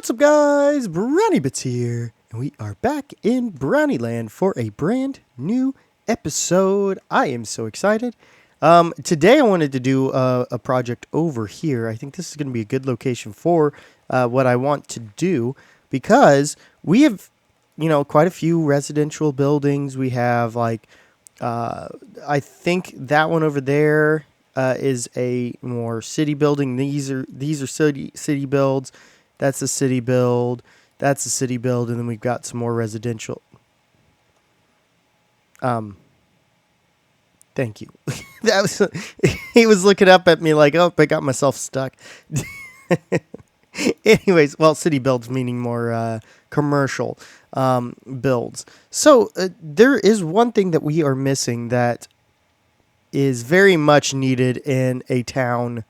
What's up, guys? BrownieBits here, and we are back in BrownieLand for a brand new episode. I am so excited. Today I wanted to do a project over here. I think this is going to be a good location for what I want to do because we have, quite a few residential buildings. We have I think that one over there is a more city building. These are city builds. That's a city build. That's a city build, and then we've got some more residential. Thank you. That was he was looking up at me like, oh, I got myself stuck. Anyways, well, city builds meaning more commercial builds. So there is one thing that we are missing that is very much needed in a town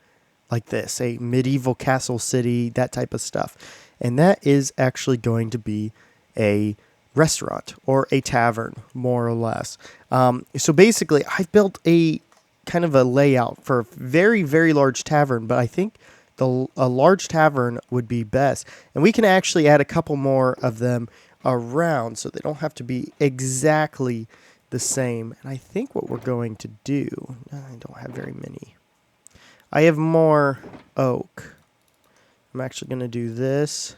like this, a medieval castle city, that type of stuff. And that is actually going to be a restaurant or a tavern, more or less. So basically, I've built a kind of a layout for a very, very large tavern, but I think a large tavern would be best. And we can actually add a couple more of them around so they don't have to be exactly the same. And I think what we're going to do, I don't have very many. I have more oak. I'm actually going to do this.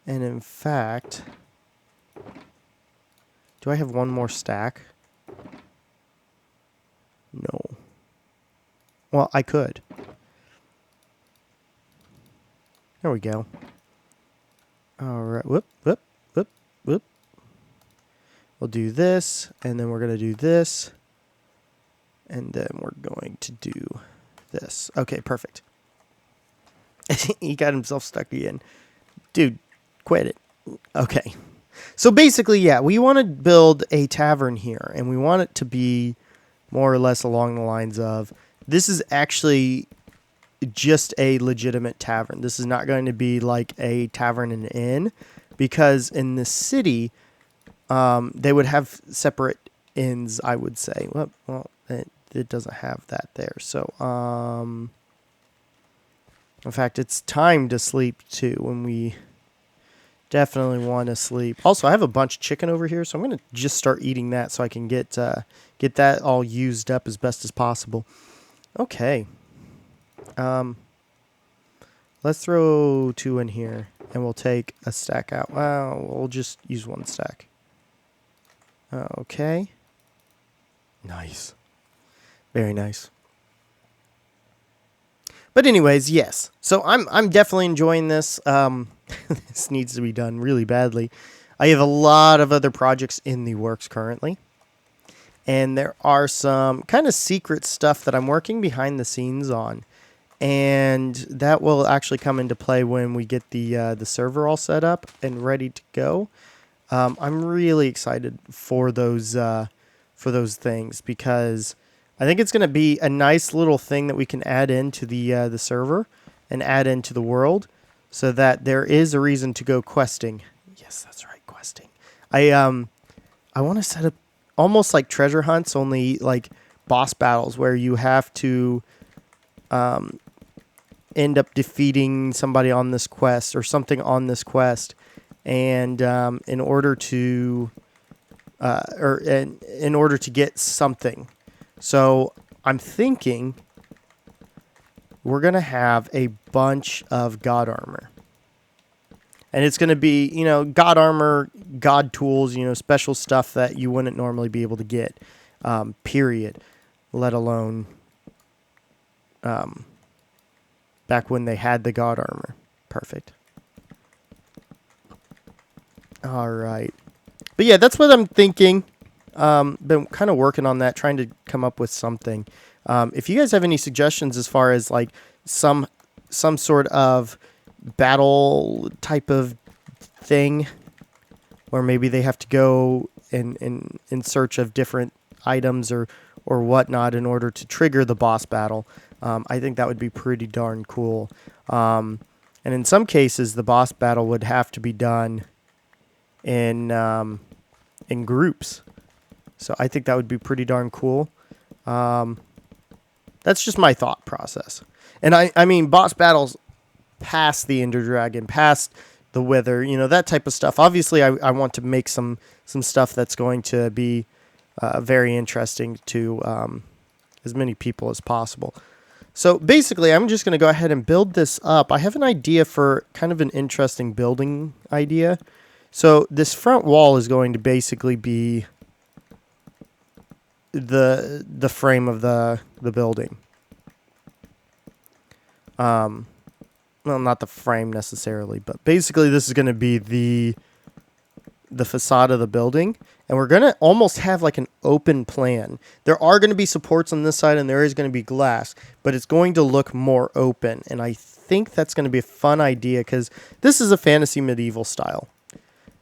And in fact, do I have one more stack? No. Well, I could. There we go. All right. Whoop, whoop, whoop, whoop. We'll do this, and then we're going to do this. And then we're going to do this. Okay, perfect. He got himself stuck again. Dude, quit it. Okay. So basically, yeah, we want to build a tavern here, and we want it to be more or less along the lines of, this is actually just a legitimate tavern. This is not going to be like a tavern and inn, because in the city, they would have separate inns, I would say. Well, it doesn't have that there. So, in fact, it's time to sleep too when we definitely want to sleep. Also, I have a bunch of chicken over here, so I'm going to just start eating that so I can get that all used up as best as possible. Okay. Let's throw 2 in here, and we'll take a stack out. Well, we'll just use 1 stack. Okay. Nice. Very nice. But anyways, yes. So I'm definitely enjoying this. This needs to be done really badly. I have a lot of other projects in the works currently. And there are some kind of secret stuff that I'm working behind the scenes on. And that will actually come into play when we get the server all set up and ready to go. I'm really excited for those things because I think it's going to be a nice little thing that we can add into the server and add into the world so that there is a reason to go questing. Yes, that's right, questing. I want to set up almost like treasure hunts, only like boss battles where you have to end up defeating somebody on this quest or something on this quest, and in order to get something. So I'm thinking we're going to have a bunch of god armor. And it's going to be, god armor, god tools, special stuff that you wouldn't normally be able to get, period. Let alone back when they had the god armor. Perfect. All right. But yeah, that's what I'm thinking. Been kind of working on that, trying to come up with something. If you guys have any suggestions as far as like some sort of battle type of thing, where maybe they have to go in search of different items or whatnot in order to trigger the boss battle, I think that would be pretty darn cool. And in some cases, the boss battle would have to be done in groups. So I think that would be pretty darn cool. That's just my thought process. And I mean, boss battles past the Ender Dragon, past the Wither, that type of stuff. Obviously, I want to make some stuff that's going to be very interesting to as many people as possible. So basically, I'm just going to go ahead and build this up. I have an idea for kind of an interesting building idea. So this front wall is going to basically be the frame of the building. Well, not the frame necessarily, but basically this is going to be the facade of the building, and we're going to almost have like an open plan. There are going to be supports on this side, and there is going to be glass, but it's going to look more open, and I think that's going to be a fun idea because this is a fantasy medieval style.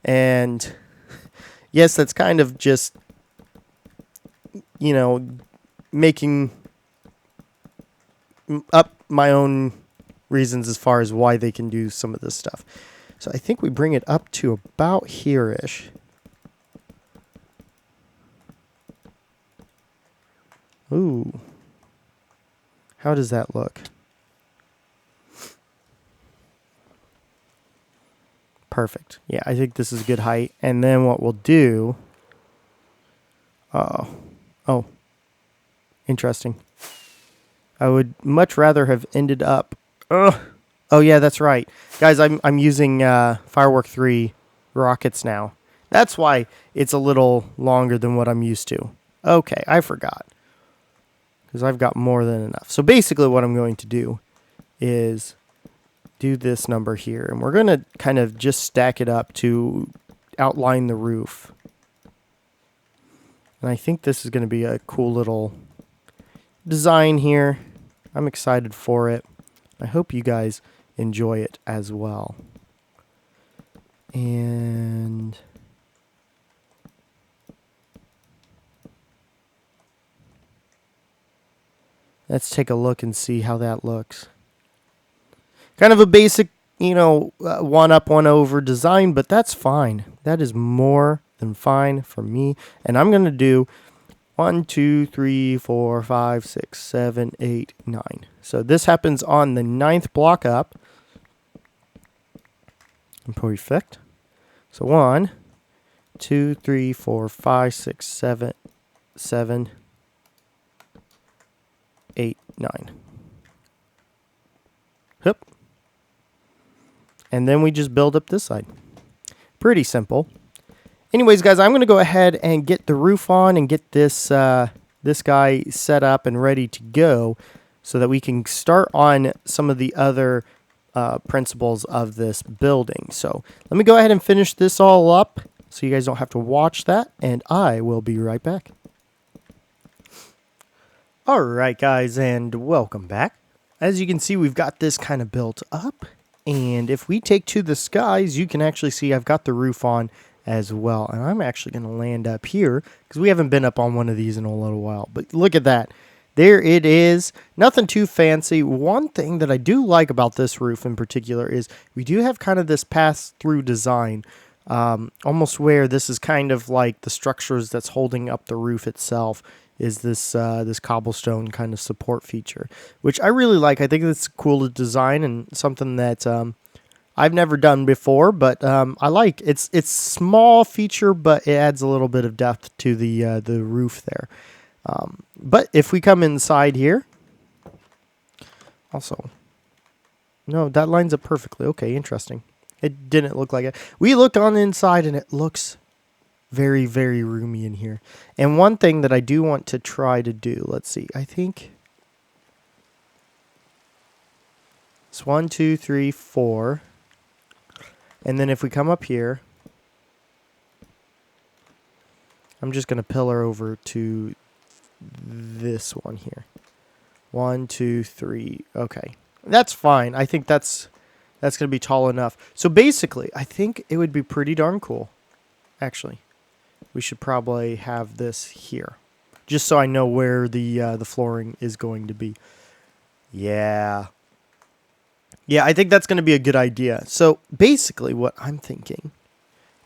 And yes, that's kind of just, making up my own reasons as far as why they can do some of this stuff. So I think we bring it up to about here-ish. Ooh. How does that look? Perfect. Yeah, I think this is a good height. And then what we'll do... Oh. Interesting. I would much rather have ended up... Oh, yeah, that's right. Guys, I'm using Firework 3 rockets now. That's why it's a little longer than what I'm used to. Okay, I forgot. Because I've got more than enough. So basically what I'm going to do is do this number here. And we're going to kind of just stack it up to outline the roof. And I think this is going to be a cool little design here. I'm excited for it. I hope you guys enjoy it as well. And let's take a look and see how that looks. Kind of a basic, one up, one over design, but that's fine. That is more than fine for me. And I'm going to do 1, 2, 3, 4, 5, 6, 7, 8, 9. So this happens on the 9th block up. Perfect. So 1, 2, 3, 4, 5, 6, 7, 8, 9. Yep. And then we just build up this side. Pretty simple. Anyways, guys, I'm going to go ahead and get the roof on and get this this guy set up and ready to go so that we can start on some of the other principles of this building. So let me go ahead and finish this all up so you guys don't have to watch that, and I will be right back. All right, guys, and welcome back. As you can see, we've got this kind of built up, and if we take to the skies, you can actually see I've got the roof on as well, and I'm actually going to land up here because we haven't been up on one of these in a little while. But look at that. There it is. Nothing too fancy. One thing that I do like about this roof in particular is we do have kind of this pass-through design, almost where this is kind of like the structures that's holding up the roof itself is this this cobblestone kind of support feature, which I really like. I think it's cool to design and something that I've never done before, but I like. It's small feature, but it adds a little bit of depth to the roof there. But if we come inside here, also, no, that lines up perfectly. Okay, interesting. It didn't look like it. We looked on the inside, and it looks very, very roomy in here. And one thing that I do want to try to do, let's see, I think it's 1, 2, 3, 4. And then if we come up here, I'm just going to pillar over to this one here. 1, 2, 3. Okay. That's fine. I think that's going to be tall enough. So basically, I think it would be pretty darn cool. Actually, we should probably have this here, just so I know where the flooring is going to be. Yeah. Yeah, I think that's going to be a good idea. So basically what I'm thinking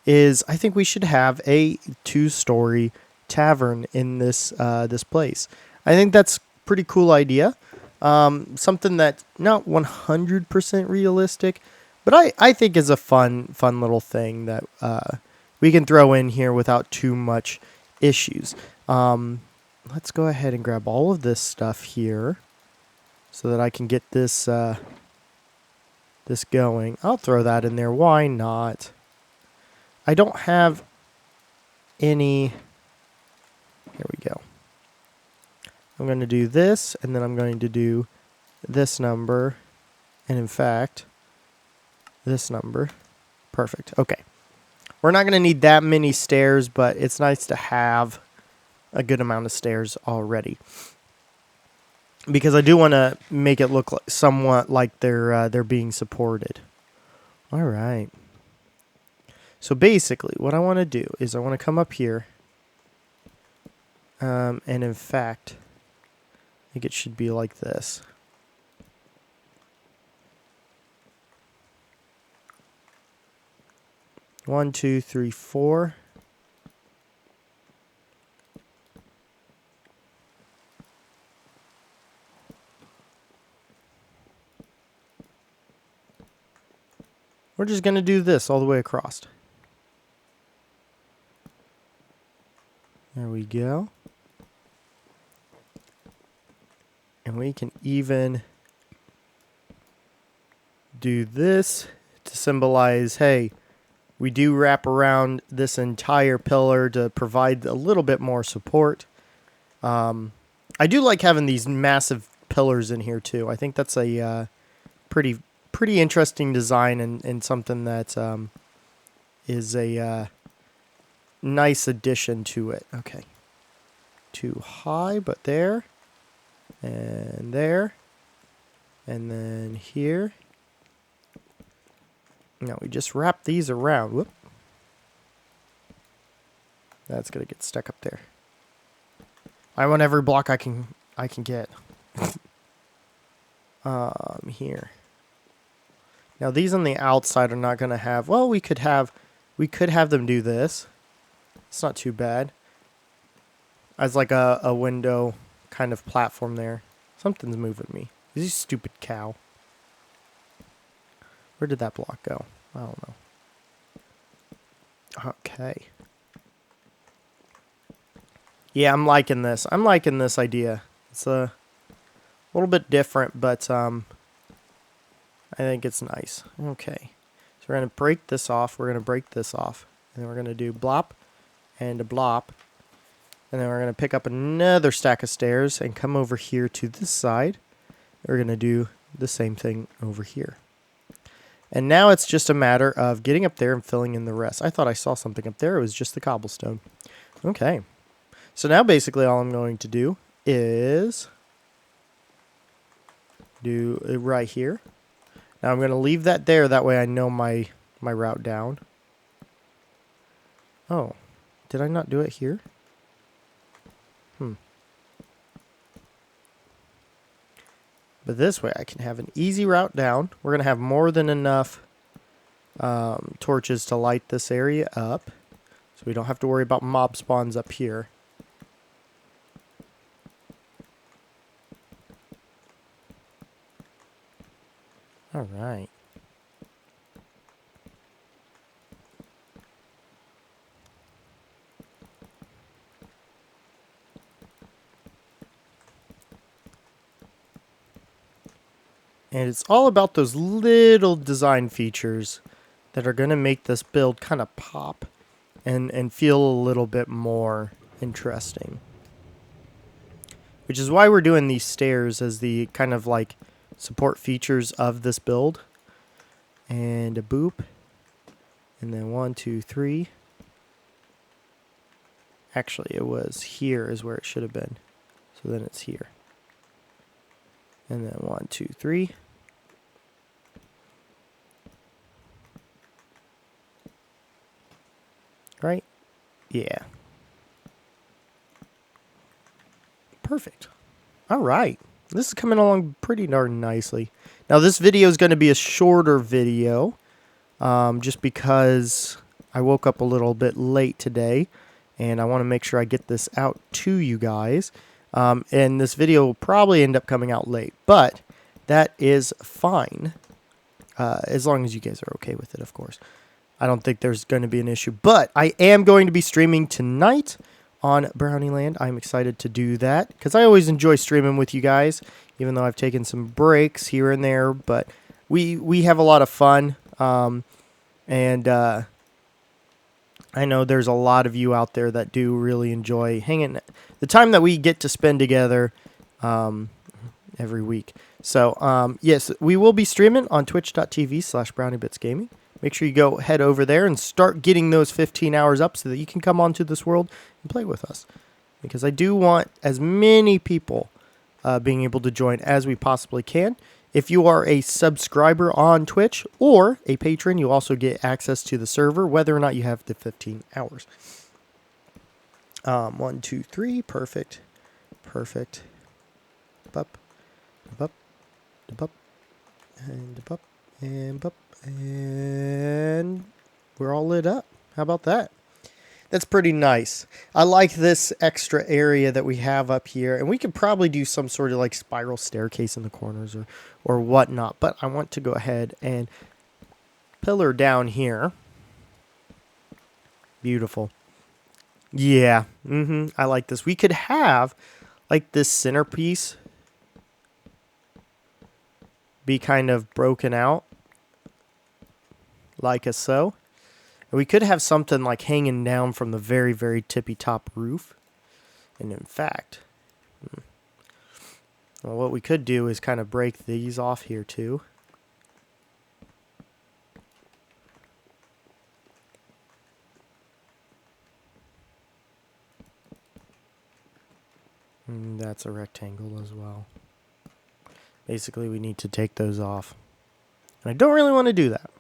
is I think we should have a 2-story tavern in this this place. I think that's a pretty cool idea. Something that's not 100% realistic, but I think is a fun little thing that we can throw in here without too much issues. Let's go ahead and grab all of this stuff here so that I can get this this going. I'll throw that in there. Why not? I don't have any. Here we go. I'm going to do this, and then I'm going to do this number, and in fact, this number. Perfect. Okay. We're not going to need that many stairs, but it's nice to have a good amount of stairs already, because I do want to make it look like, somewhat like they're being supported. All right. So basically, what I want to do is I want to come up here, and in fact, I think it should be like this. One, two, three, four. We're just going to do this all the way across. There we go. And we can even do this to symbolize, hey, we do wrap around this entire pillar to provide a little bit more support. I do like having these massive pillars in here too. I think that's a pretty interesting design, and something that is a nice addition to it. Okay. Too high, but there. And there. And then here. Now we just wrap these around. Whoop. That's gonna get stuck up there. I want every block I can get. Here. Now these on the outside are not gonna have. Well, we could have them do this. It's not too bad. As like a window kind of platform there. Something's moving me. Is this stupid cow? Where did that block go? I don't know. Okay. Yeah, I'm liking this. I'm liking this idea. It's a little bit different, but I think it's nice. Okay. So we're going to break this off. We're going to break this off. And then we're going to do blop and a blop. And then we're going to pick up another stack of stairs and come over here to this side. We're going to do the same thing over here. And now it's just a matter of getting up there and filling in the rest. I thought I saw something up there. It was just the cobblestone. Okay. So now basically all I'm going to do is do it right here. Now I'm going to leave that there. That way I know my route down. Oh. Did I not do it here? But this way I can have an easy route down. We're going to have more than enough torches to light this area up. So we don't have to worry about mob spawns up here. Alright. And it's all about those little design features that are going to make this build kind of pop and feel a little bit more interesting. Which is why we're doing these stairs as the kind of like support features of this build. And a boop. And then 1, 2, 3. Actually, it was here is where it should have been. So then it's here. And then 1, 2, 3. Right? Yeah. Perfect. All right. This is coming along pretty darn nicely. Now, this video is going to be a shorter video, just because I woke up a little bit late today, and I want to make sure I get this out to you guys. And this video will probably end up coming out late, but that is fine. As long as you guys are okay with it, of course. I don't think there's going to be an issue, but I am going to be streaming tonight on BrownieLand. I'm excited to do that because I always enjoy streaming with you guys, even though I've taken some breaks here and there, but we have a lot of fun. And I know there's a lot of you out there that do really enjoy hanging the time that we get to spend together every week. So, yes, we will be streaming on twitch.tv/BrownieBitsGaming. Make sure you go head over there and start getting those 15 hours up so that you can come onto this world and play with us. Because I do want as many people being able to join as we possibly can. If you are a subscriber on Twitch or a patron, you also get access to the server, whether or not you have the 15 hours. 1, 2, 3, perfect, perfect. Bup, bup, bup, and bup, and bup, and we're all lit up. How about that? That's pretty nice. I like this extra area that we have up here, and we could probably do some sort of like spiral staircase in the corners or whatnot, but I want to go ahead and pillar down here. Beautiful. Yeah, I like this. We could have like this centerpiece be kind of broken out like so. And we could have something like hanging down from the very, very tippy top roof. And in fact, well, what we could do is kind of break these off here too. And that's a rectangle as well. Basically, we need to take those off. And I don't really want to do that.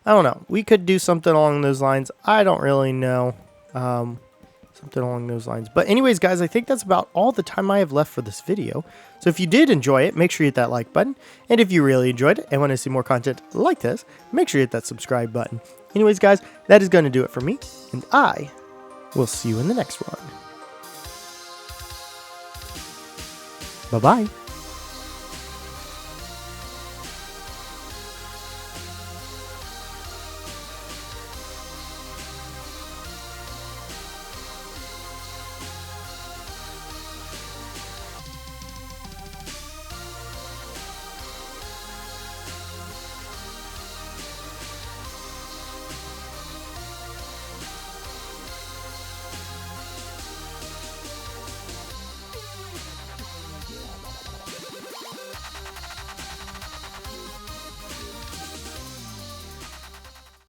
I don't know. We could do something along those lines. I don't really know. Something along those lines. But anyways, guys, I think that's about all the time I have left for this video. So if you did enjoy it, make sure you hit that like button. And if you really enjoyed it and want to see more content like this, make sure you hit that subscribe button. Anyways, guys, that is going to do it for me. And I will see you in the next one. Bye-bye.